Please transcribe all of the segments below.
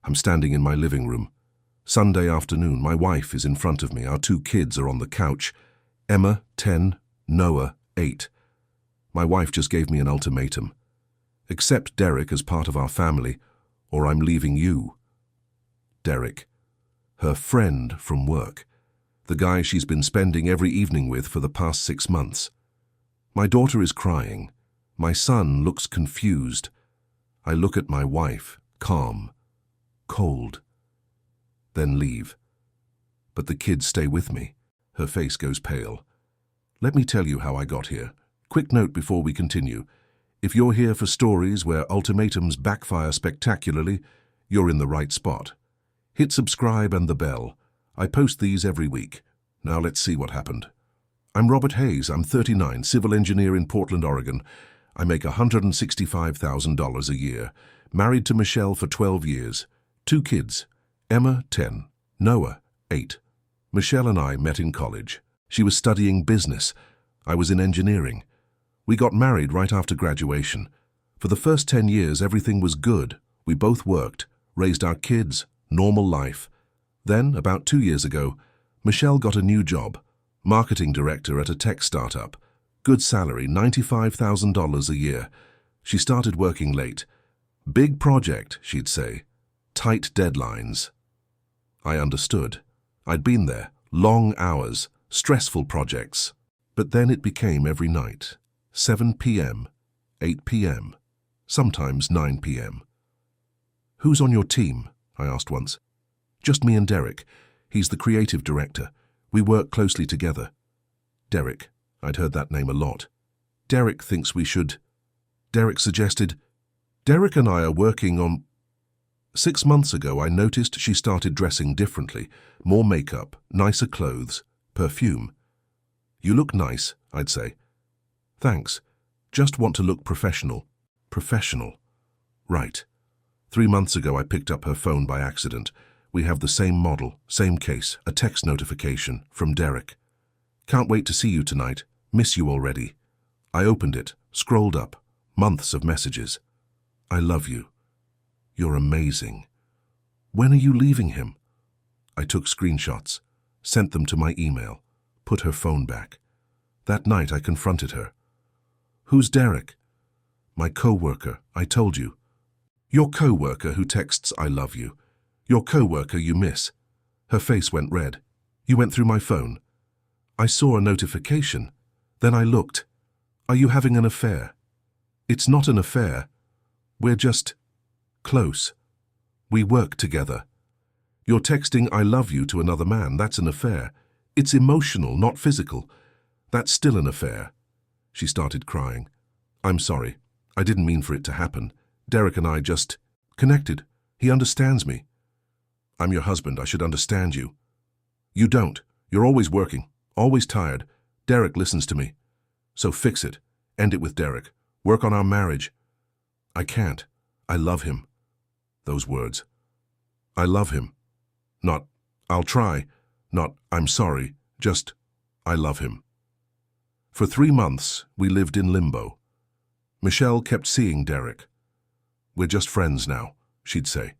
I'm standing in my living room. Sunday afternoon, my wife is in front of me. Our two kids are on the couch. Emma, 10, Noah, 8. My wife just gave me an ultimatum. Accept Derek as part of our family, or I'm leaving you. Derek. Her friend from work. The guy she's been spending every evening with for the past 6 months. My daughter is crying. My son looks confused. I look at my wife, calm, cold. Then leave. But the kids stay with me. Her face goes pale. Let me tell you how I got here. Quick note before we continue. If you're here for stories where ultimatums backfire spectacularly, you're in the right spot. Hit subscribe and the bell. I post these every week. Now let's see what happened. I'm Robert Hayes. I'm 39, civil engineer in Portland, Oregon. I make $165,000 a year. Married to Michelle for 12 years. 2 kids. Emma, 10. Noah, 8. Michelle and I met in college. She was studying business. I was in engineering. We got married right after graduation. For the first 10 years, everything was good. We both worked, raised our kids, normal life. Then, about 2 years ago, Michelle got a new job, marketing director at a tech startup. Good salary, $95,000 a year. She started working late. Big project, she'd say. Tight deadlines. I understood. I'd been there. Long hours, stressful projects. But then it became every night. 7 p.m., 8 p.m., sometimes 9 p.m. Who's on your team? I asked once. Just me and Derek. He's the creative director. We work closely together. Derek. I'd heard that name a lot. Derek thinks we should. Derek suggested. Derek and I are working on. 6 months ago, I noticed she started dressing differently. More makeup, nicer clothes, perfume. You look nice, I'd say. Thanks. Just want to look professional. Professional. Right. 3 months ago, I picked up her phone by accident. We have the same model, same case, a text notification from Derek. Can't wait to see you tonight. Miss you already. I opened it, scrolled up. Months of messages. I love you. You're amazing. When are you leaving him? I took screenshots, sent them to my email, put her phone back. That night I confronted her. Who's Derek? My coworker, I told you. Your coworker who texts I love you. Your coworker you miss. Her face went red. You went through my phone. I saw a notification. Then I looked. Are you having an affair? It's not an affair. We're just close. We work together. You're texting I love you to another man. That's an affair. It's emotional, not physical. That's still an affair. She started crying. I'm sorry. I didn't mean for it to happen. Derek and I just connected. He understands me. I'm your husband. I should understand you. You don't. You're always working, always tired. Derek listens to me. So fix it. End it with Derek. Work on our marriage. I can't. I love him. Those words. I love him. Not, I'll try. Not, I'm sorry. Just, I love him. For 3 months, we lived in limbo. Michelle kept seeing Derek. We're just friends now, she'd say.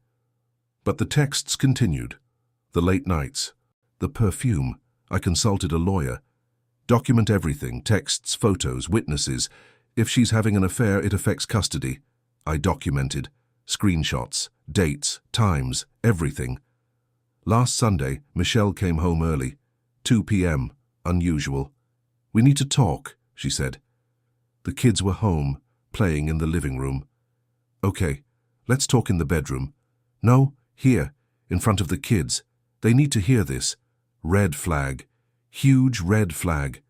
But the texts continued. The late nights. The perfume. I consulted a lawyer. Document everything, texts, photos, witnesses. If she's having an affair, it affects custody. I documented. Screenshots, dates, times, everything. Last Sunday, Michelle came home early. 2 p.m., unusual. We need to talk, she said. The kids were home, playing in the living room. Okay, let's talk in the bedroom. No, here, in front of the kids. They need to hear this. Red flag. Huge red flag.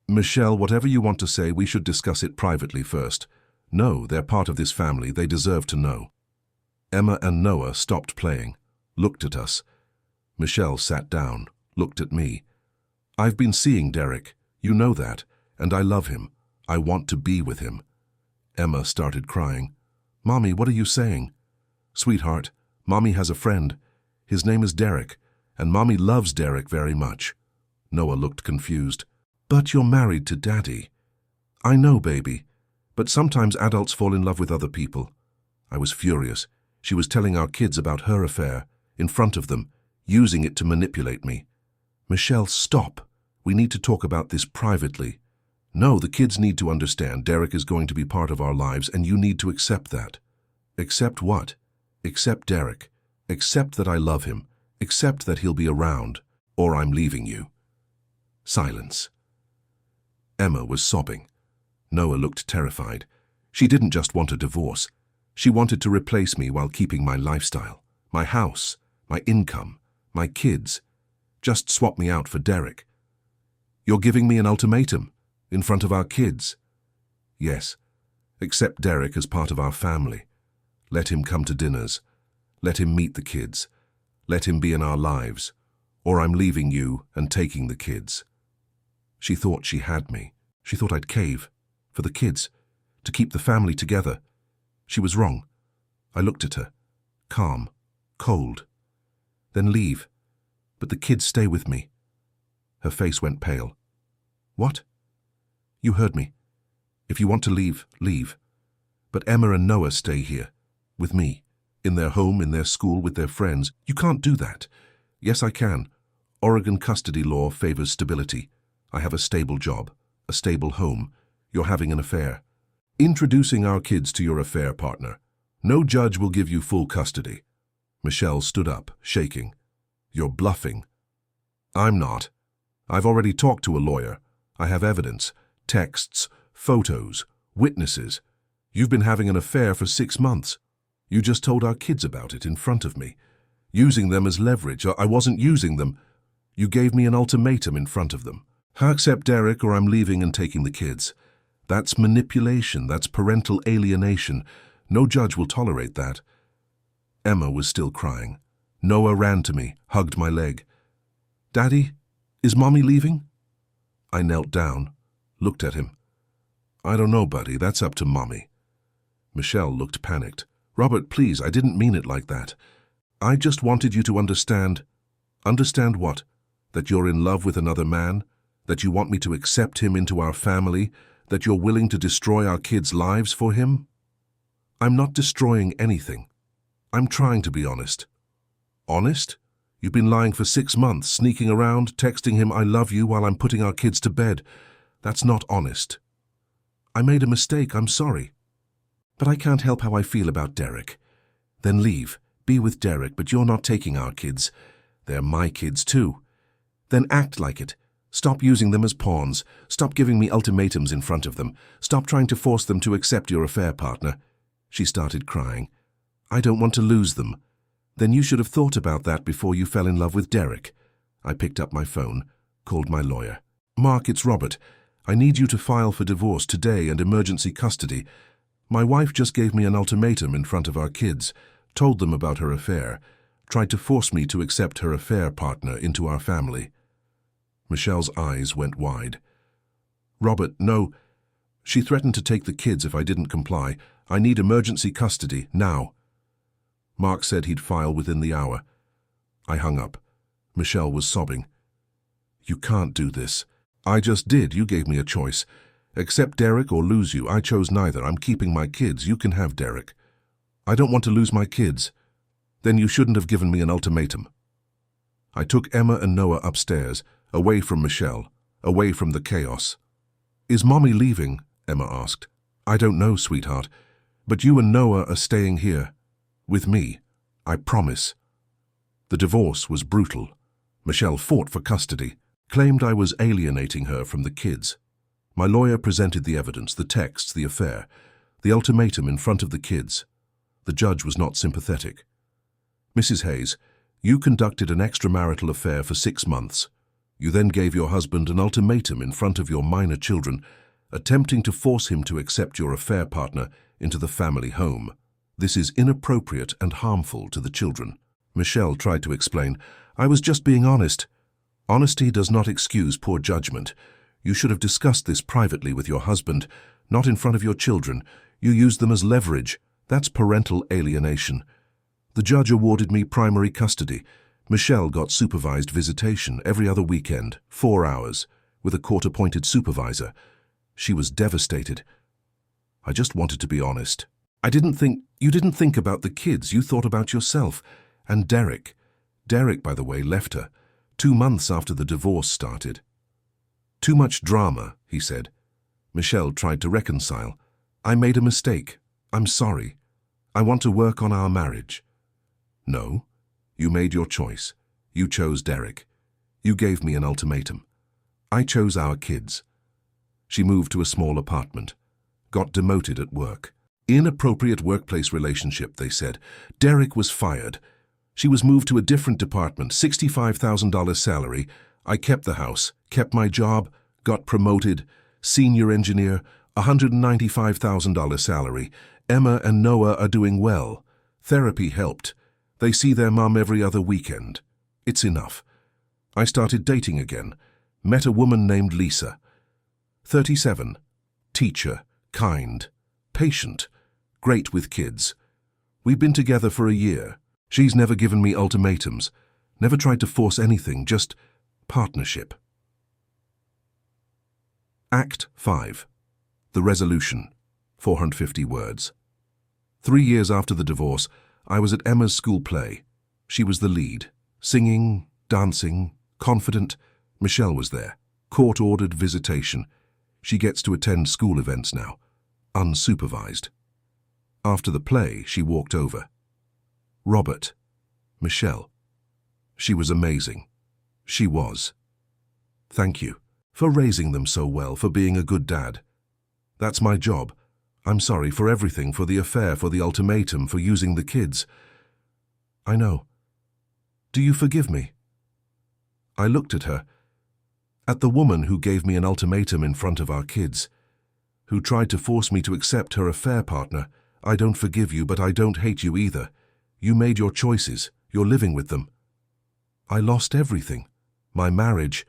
Michelle, whatever you want to say, we should discuss it privately first. No, they're part of this family. They deserve to know. Emma and Noah stopped playing, looked at us. Michelle sat down, looked at me. I've been seeing Derek. You know that. And I love him. I want to be with him. Emma started crying. Mommy, what are you saying? Sweetheart, Mommy has a friend. His name is Derek, and Mommy loves Derek very much. Noah looked confused. But you're married to Daddy. I know, baby, but sometimes adults fall in love with other people. I was furious. She was telling our kids about her affair, in front of them, using it to manipulate me. Michelle, stop. We need to talk about this privately. No, the kids need to understand Derek is going to be part of our lives and you need to accept that. Accept what? Accept Derek. Accept that I love him. Accept that he'll be around, or I'm leaving you. Silence. Emma was sobbing. Noah looked terrified. She didn't just want a divorce. She wanted to replace me while keeping my lifestyle, my house, my income, my kids. Just swap me out for Derek. You're giving me an ultimatum, in front of our kids. Yes. Accept Derek as part of our family. Let him come to dinners. Let him meet the kids. Let him be in our lives. Or I'm leaving you and taking the kids. She thought she had me. She thought I'd cave. For the kids. To keep the family together. She was wrong. I looked at her. Calm. Cold. Then leave. But the kids stay with me. Her face went pale. What? You heard me. If you want to leave, leave. But Emma and Noah stay here. With me. In their home, in their school, with their friends. You can't do that. Yes, I can. Oregon custody law favors stability. I have a stable job. A stable home. You're having an affair. Introducing our kids to your affair partner. No judge will give you full custody. Michelle stood up, shaking. You're bluffing. I'm not. I've already talked to a lawyer. I have evidence, texts, photos, witnesses. You've been having an affair for 6 months. You just told our kids about it in front of me. Using them as leverage. I wasn't using them. You gave me an ultimatum in front of them. Accept Derek or I'm leaving and taking the kids. That's manipulation. That's parental alienation. No judge will tolerate that. Emma was still crying. Noah ran to me, hugged my leg. Daddy, is Mommy leaving? I knelt down, looked at him. I don't know, buddy. That's up to Mommy. Michelle looked panicked. Robert, please, I didn't mean it like that. I just wanted you to understand. Understand what? That you're in love with another man? That you want me to accept him into our family? That you're willing to destroy our kids' lives for him? I'm not destroying anything. I'm trying to be honest. Honest? You've been lying for 6 months, sneaking around, texting him I love you while I'm putting our kids to bed. That's not honest. I made a mistake, I'm sorry. But I can't help how I feel about Derek. Then leave. Be with Derek, but you're not taking our kids. They're my kids too. Then act like it. Stop using them as pawns. Stop giving me ultimatums in front of them. Stop trying to force them to accept your affair partner. She started crying. I don't want to lose them. Then you should have thought about that before you fell in love with Derek. I picked up my phone, called my lawyer. Mark, it's Robert. I need you to file for divorce today and emergency custody. My wife just gave me an ultimatum in front of our kids, told them about her affair, tried to force me to accept her affair partner into our family. Michelle's eyes went wide. Robert, no. She threatened to take the kids if I didn't comply. I need emergency custody, now. Mark said he'd file within the hour. I hung up. Michelle was sobbing. You can't do this. I just did. You gave me a choice. Accept Derek or lose you. I chose neither. I'm keeping my kids. You can have Derek. I don't want to lose my kids. Then you shouldn't have given me an ultimatum. I took Emma and Noah upstairs, away from Michelle, away from the chaos. Is Mommy leaving? Emma asked. I don't know, sweetheart. But you and Noah are staying here. With me. I promise. The divorce was brutal. Michelle fought for custody, claimed I was alienating her from the kids. My lawyer presented the evidence, the texts, the affair, the ultimatum in front of the kids. The judge was not sympathetic. Mrs. Hayes, you conducted an extramarital affair for 6 months. You then gave your husband an ultimatum in front of your minor children, attempting to force him to accept your affair partner into the family home. This is inappropriate and harmful to the children. Michelle tried to explain. I was just being honest. Honesty does not excuse poor judgment. You should have discussed this privately with your husband, not in front of your children. You used them as leverage. That's parental alienation. The judge awarded me primary custody. Michelle got supervised visitation every other weekend, 4 hours, with a court-appointed supervisor. She was devastated. I just wanted to be honest. I didn't think You didn't think about the kids, you thought about yourself. And Derek. Derek, by the way, left her 2 months after the divorce started. Too much drama, he said. Michelle tried to reconcile. I made a mistake. I'm sorry. I want to work on our marriage. No, you made your choice. You chose Derek. You gave me an ultimatum. I chose our kids. She moved to a small apartment. Got demoted at work. Inappropriate workplace relationship, they said. Derek was fired. She was moved to a different department, $65,000 salary. I kept the house, kept my job, got promoted, senior engineer, $195,000 salary. Emma and Noah are doing well. Therapy helped. They see their mom every other weekend. It's enough. I started dating again. Met a woman named Lisa. 37. Teacher, kind, patient, great with kids. We've been together for a year. She's never given me ultimatums, never tried to force anything, just partnership. Act 5. The resolution. 450 words. 3 years after the divorce, I was at Emma's school play. She was the lead. Singing, dancing, confident. Michelle was there. Court-ordered visitation. She gets to attend school events now. Unsupervised. After the play, she walked over. Robert. Michelle. She was amazing. She was. Thank you for raising them so well, for being a good dad. That's my job. I'm sorry for everything, for the affair, for the ultimatum, for using the kids. I know. Do you forgive me? I looked at her, at the woman who gave me an ultimatum in front of our kids, who tried to force me to accept her affair partner. I don't forgive you, but I don't hate you either. You made your choices. You're living with them. I lost everything. My marriage,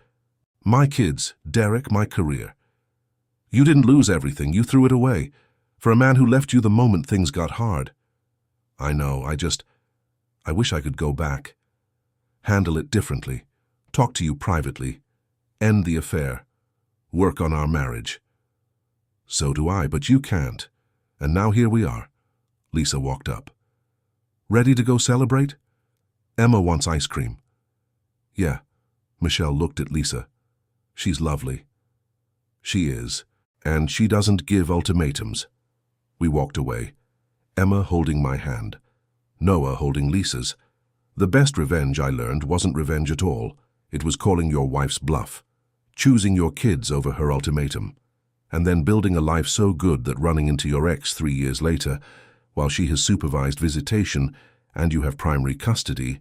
my kids, Derek, my career. You didn't lose everything. You threw it away. For a man who left you the moment things got hard. I know, I wish I could go back. Handle it differently. Talk to you privately. End the affair. Work on our marriage. So do I, but you can't. And now here we are. Lisa walked up. Ready to go celebrate? Emma wants ice cream. Yeah. Michelle looked at Lisa. She's lovely. She is. And she doesn't give ultimatums. We walked away. Emma holding my hand. Noah holding Lisa's. The best revenge, I learned, wasn't revenge at all. It was calling your wife's bluff. Choosing your kids over her ultimatum. And then building a life so good that running into your ex 3 years later, while she has supervised visitation and you have primary custody,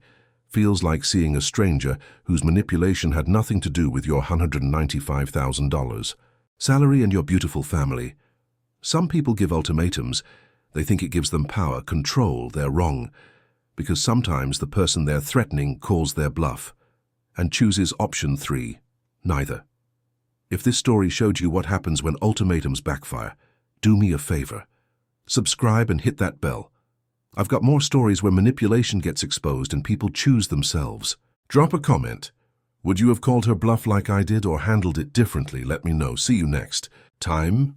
feels like seeing a stranger whose manipulation had nothing to do with your $195,000 salary and your beautiful family. Some people give ultimatums. They think it gives them power, control. They're wrong, because sometimes the person they're threatening calls their bluff and chooses option 3, neither. If this story showed you what happens when ultimatums backfire, do me a favor. Subscribe and hit that bell. I've got more stories where manipulation gets exposed and people choose themselves. Drop a comment. Would you have called her bluff like I did or handled it differently? Let me know. See you next time.